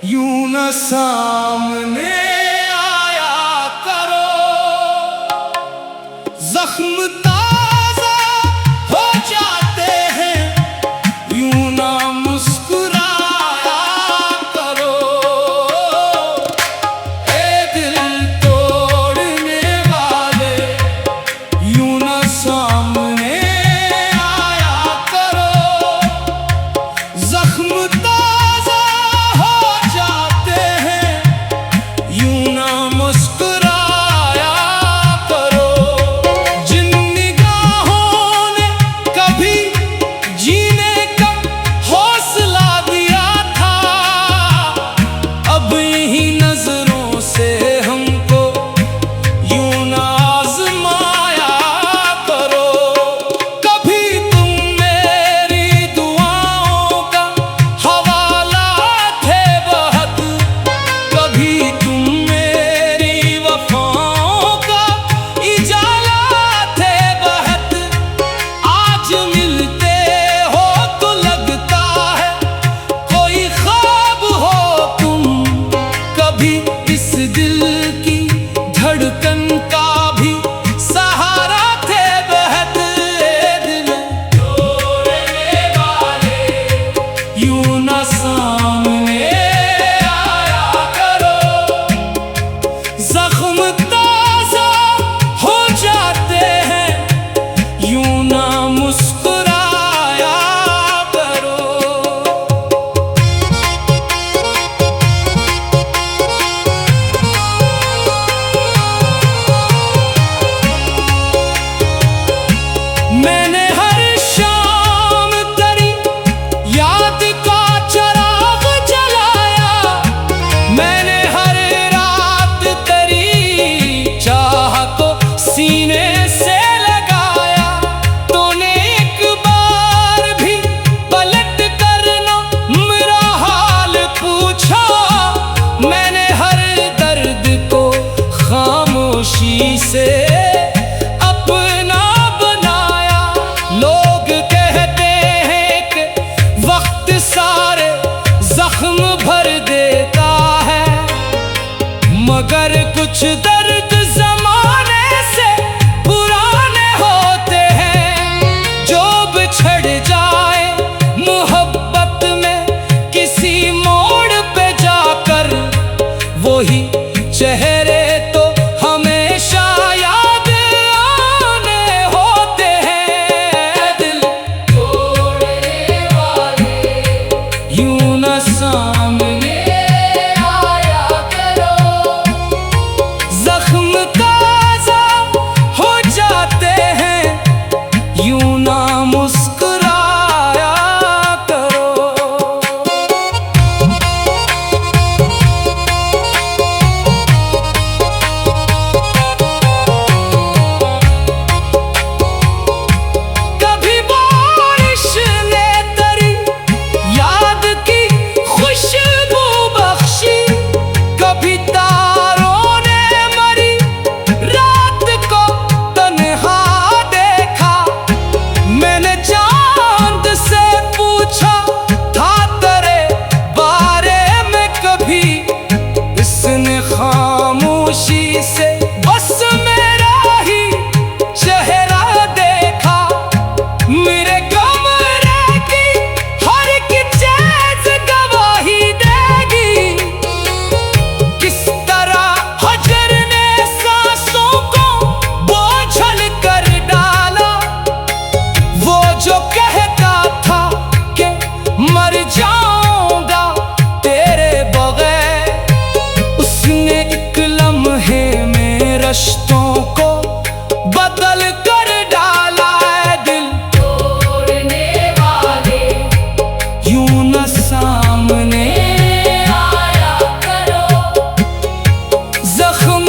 यूं न सामने आया करो, जख्म ताजा हो जाते हैं, यूं न मुस्कुराया करो। ए दिल तोड़ने वाले यूं न सामने आया करो, जख्म मैंने हर शाम तेरी याद का चिराग जलाया, मैंने हर रात तेरी चाह को सीने से लगाया। तूने एक बार भी पलट कर न मेरा हाल पूछा, मैंने हर दर्द को खामोशी से मगर कुछ दर्द ज़माने से पुराने होते हैं, जो बिछड़ जाए मोहब्बत में किसी मोड़ पे जाकर, वही चेहरे तो हमेशा याद आने होते हैं। दिल तोड़ने वाले यूं न सामने खामोशी से बस मेरा ही चेहरा देखा, मेरे कमरे की हर एक चीज गवाही देगी। किस तरह हजर ने सांसों को बोझल कर डाला, वो जो कहता था कि मर जाऊंगा तेरे बगैर, उसने एक लम्हे में रिश्तों को बदल कर डाला है। दिल तोड़ने वाले यूं न सामने आया करो, जख्म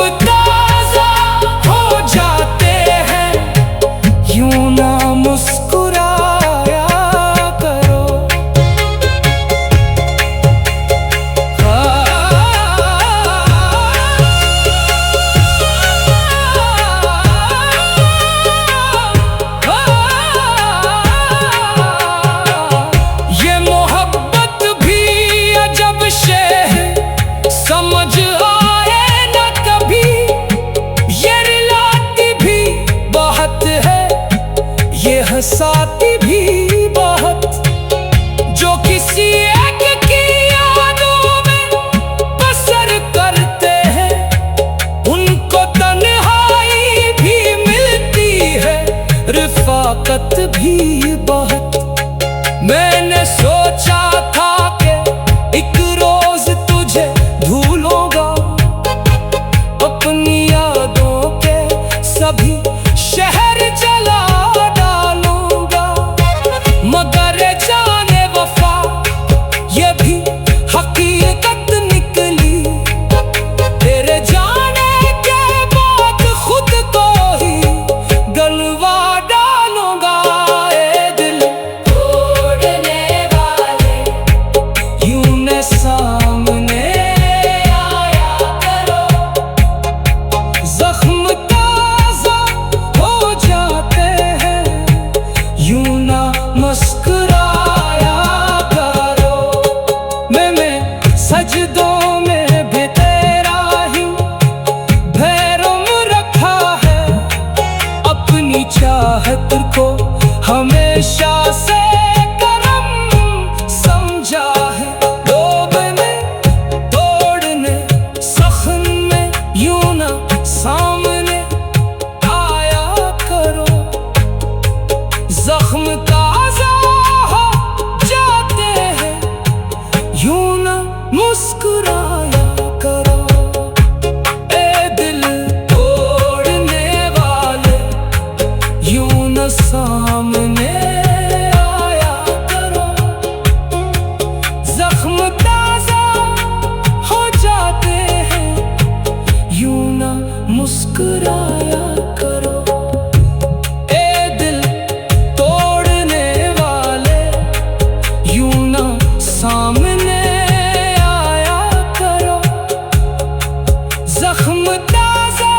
जख्म ताजा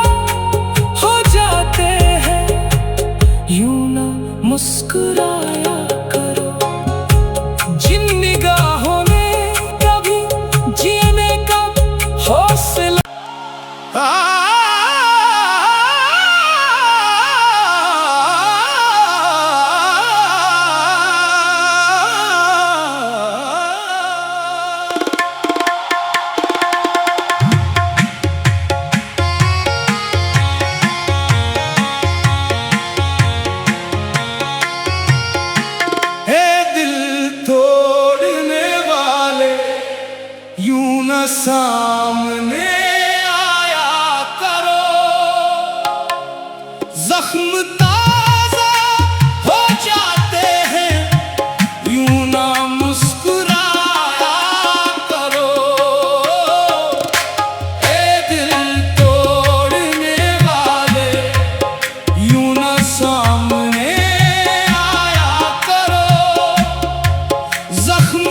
हो जाते हैं, यूं ना मुस्कुराया करो। जिन निगाहों ने कभी जीने का हौसला यूं न सामने आया करो। जख्म ताजा हो जाते हैं, यूं न मुस्कुराया करो। ए दिल तोड़ने वाले, यूं न सामने आया करो। जख्म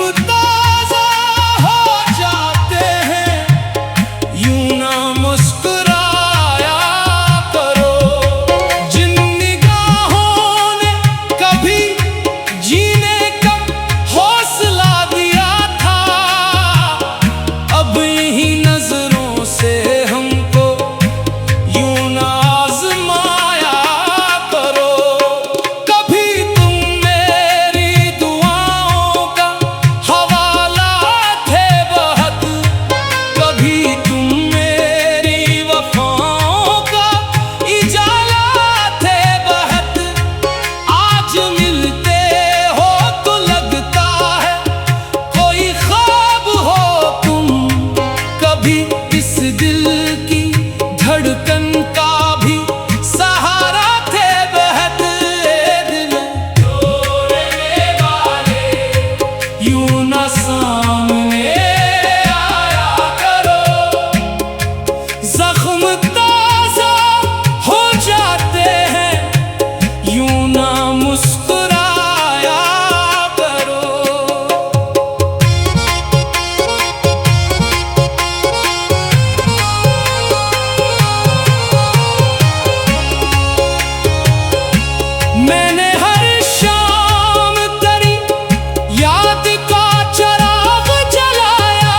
इस दिल की धड़कन का भी सहारा थे बहत। दिल तोड़ने वाले, यूं न सामने आया करो। जख्म ताजा हो जाते हैं, यूं न मुस्कुराया करो। मैंने हर शाम तेरी याद का चिराग जलाया,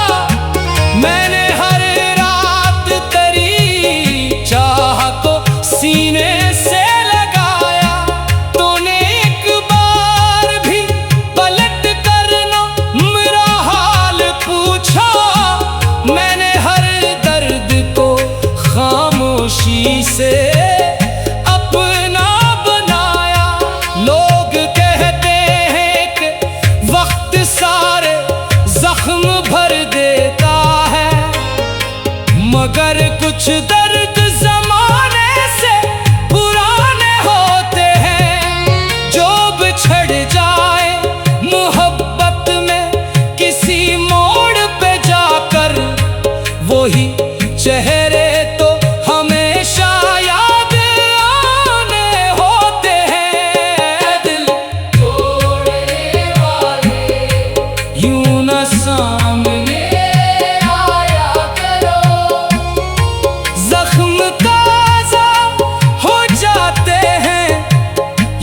मैंने हर रात तेरी चाह को सीने से लगाया। तूने एक बार भी पलट कर ना मेरा हाल पूछा, मैंने हर दर्द को खामोशी से अपना बनाया। लोग कहते हैं कि वक्त सारे जख्म भर देता है, मगर कुछ दर्द जमाने से पुराने होते हैं। जो बिछड़ जाए मोहब्बत में किसी मोड़ पे जाकर, वही चेहरे तो हमेशा याद आने होते हैं। दिल तोड़ने वाले, यूं न सामने आया करो। जख्म ताजा हो जाते हैं,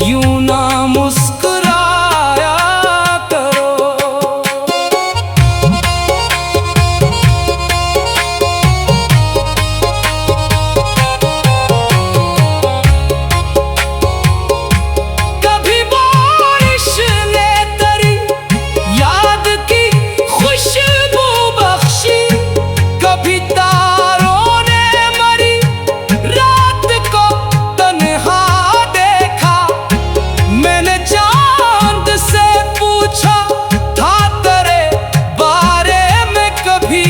यूं न मुस्कुराया करो। कभी बारिश ने तेरी याद की खुशबू बख्शी, कभी तारों ने मरी रात को तन्हा देखा। मैंने चांद से पूछा था तेरे बारे में कभी,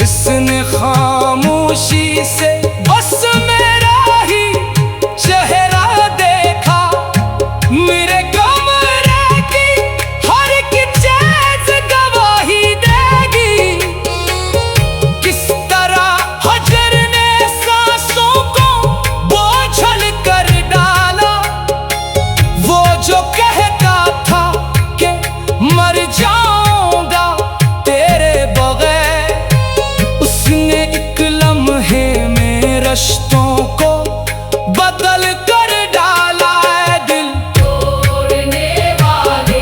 इसने खामोशी से बस मेरा ही चेहरा देखा। मेरे कमरे की हर एक चीज गवाही देगी, किस तरह हजर ने सांसों को बोझल कर डाला। वो जो कहता था कि मर जाऊंगा तेरे बगैर, उसने एक लम्हे रिश्तों को बदल कर डाला है दिल तोड़ने वाले,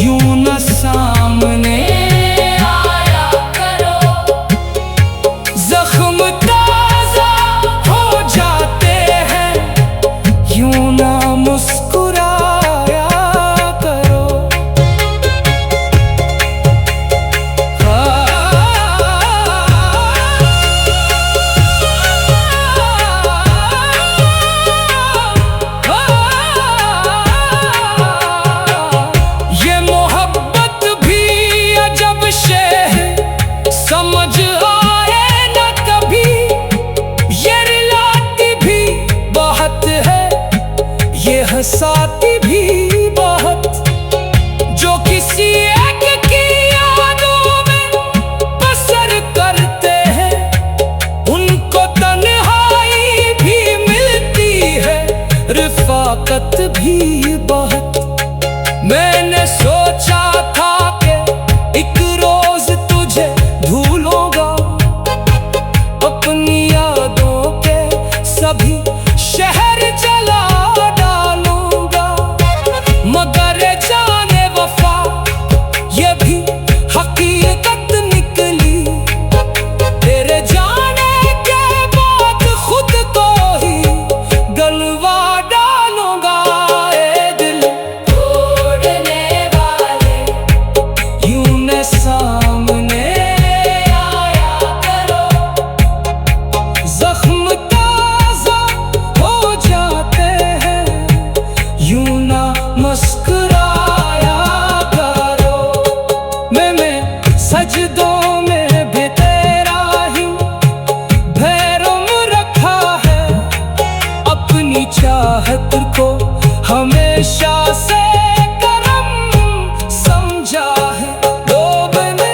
यूं न सामने आया करो। जख्म ताजा हो जाते हैं, यूं न मुस्कुराया करो। ये मोहब्बत भी अजब शे है, समझ आए न कभी। ये रुलाती भी बहुत है, ये हंसाती भी बहुत। जो किसी एक की यादों में बसर करते हैं, उनको तन्हाई भी मिलती है, रिफाकत भी बहुत। मैंने सोचा था कि एक रोज तुझे भूलूंगा, अपनी यादों के सभी शहर जला डालूंगा। मगर जाने वफा ये भी हकीकत निकली, तेरे जाने के बाद खुद को ही गलवा डालूंगा। ए दिल तोड़ने वाले, यूं न सामने आया करो। जख्म ताजा हो जाते हैं, यूं न मुस्कुराया करो। मैं सजदों में भी तेरा ही भैरम रखा है, अपनी चाहत को हमेशा से करम समझा है। डूबने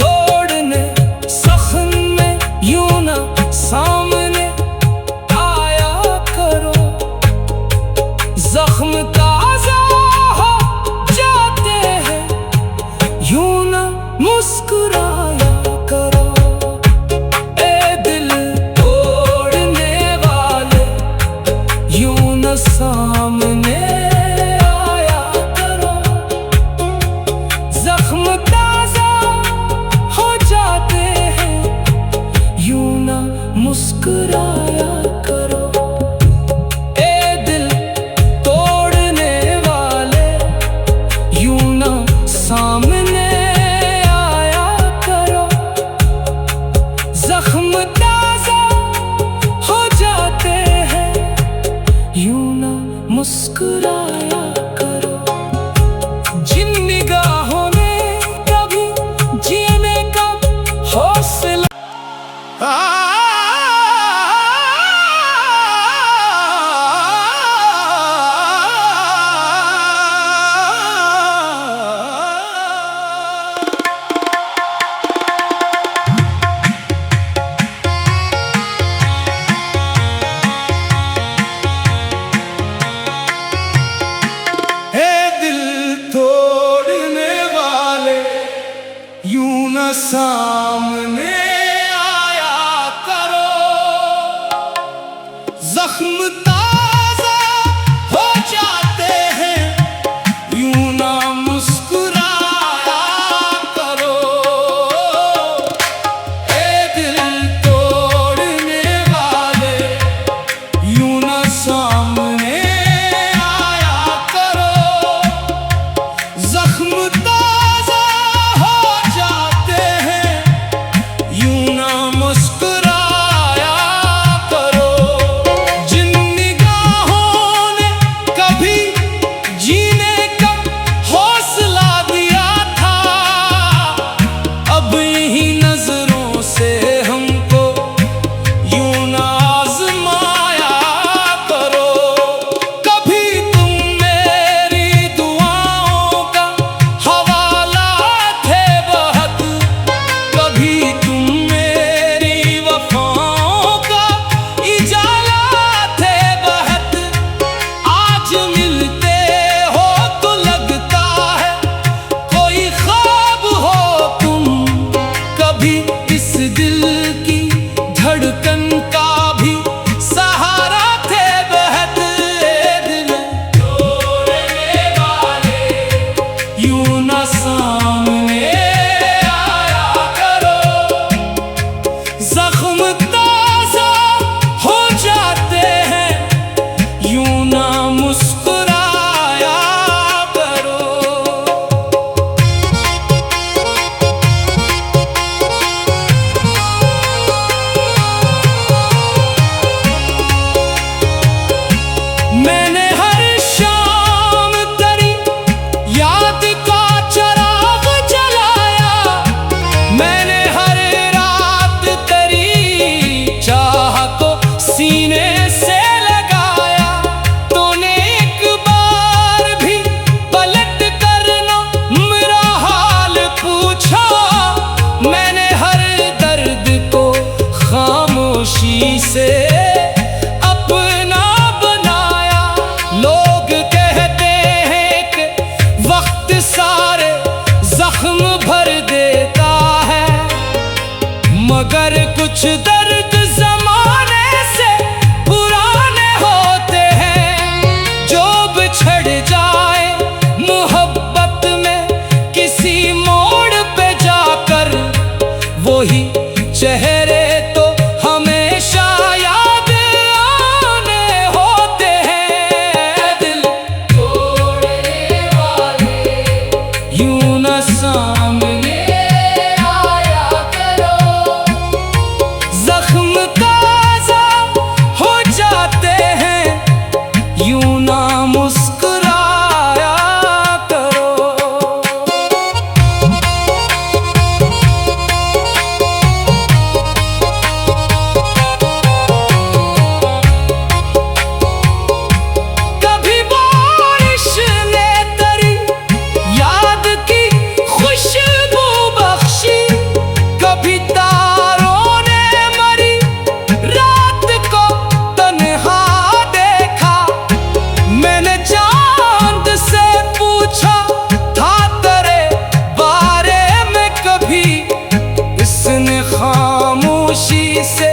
तोड़ने सख्न में यूं न सामने आया करो। जख्म ताजा हो जाते हैं, यूं न मुस्कुराया करो। ए दिल तोड़ने वाले, यूं न सामने आया करो। जख्म ताजा हो जाते हैं, यूं न मुस्कुराया करो। ए दिल तोड़ने वाले, यूं न सामने आया करो। जख्म ताजा हो जाते हैं, यूं न मुस्कुराया करो। जिन निगाहों ने कभी जीने का हौसला यूं न सामने आया करो। जख्म ताजा हो जाते हैं, यूं न मुस्कुराया करो। ए दिल तोड़ने वाले, यूं न सामने आया करो। जख्म ताजा हो जाते हैं, यूं न मुस्कुराया करो। जिन कुछ दर्द जमाने से पुराने होते हैं, जो बिछड़ जाए मोहब्बत में किसी मोड़ पे जाकर, वही चेहरे तो हमेशा याद आने होते हैं। दिल तोड़ने वाले यूं न सामने आया करो, जख्म ताजा हो जाते हैं, यूं ना मुस्कुराया करो। कभी बारिश ने तेरी याद की खुशबू बख्शी, कभी तारों ने मरी रात को तन्हा देखा। मैंने चांद से पूछा था तेरे बारे में कभी, इसने खामोशी से